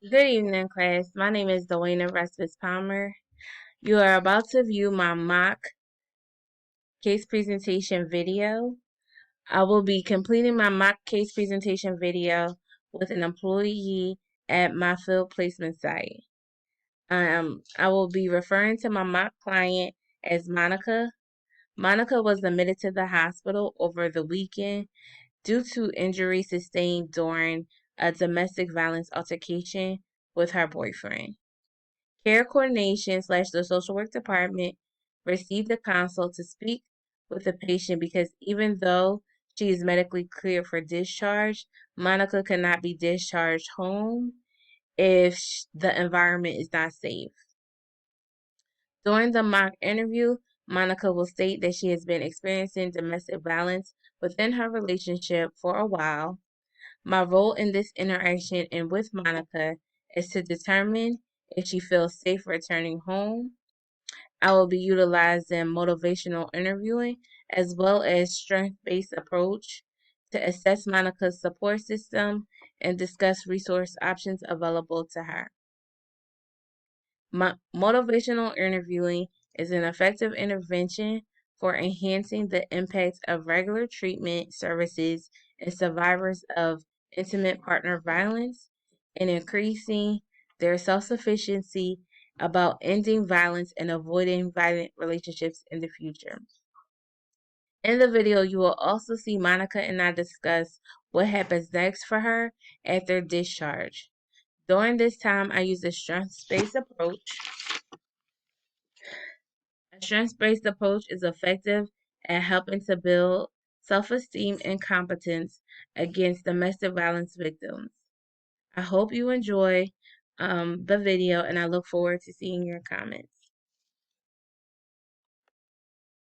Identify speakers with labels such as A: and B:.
A: Good evening, class. My name is Dwayna Respis Palmer. You are about to view my mock case presentation video. I will be completing my mock case presentation video with an employee at my field placement site. I will be referring to my mock client as Monica. Monica was admitted to the hospital over the weekend due to injury sustained during a domestic violence altercation with her boyfriend. Care coordination / the social work department received the consult to speak with the patient because even though she is medically cleared for discharge, Monica cannot be discharged home if the environment is not safe. During the mock interview, Monica will state that she has been experiencing domestic violence within her relationship for a while. My role in this interaction and with Monica is to determine if she feels safe returning home. I will be utilizing motivational interviewing as well as strength-based approach to assess Monica's support system and discuss resource options available to her. Motivational interviewing is an effective intervention for enhancing the impact of regular treatment services in survivors of intimate partner violence and increasing their self-sufficiency about ending violence and avoiding violent relationships in the future. In the video, you will also see Monica and I discuss what happens next for her after discharge. During this time, I use a strengths-based approach. A strengths-based approach is effective at helping to build self-esteem and competence against domestic violence victims. I hope you enjoy the video, and I look forward to seeing your comments.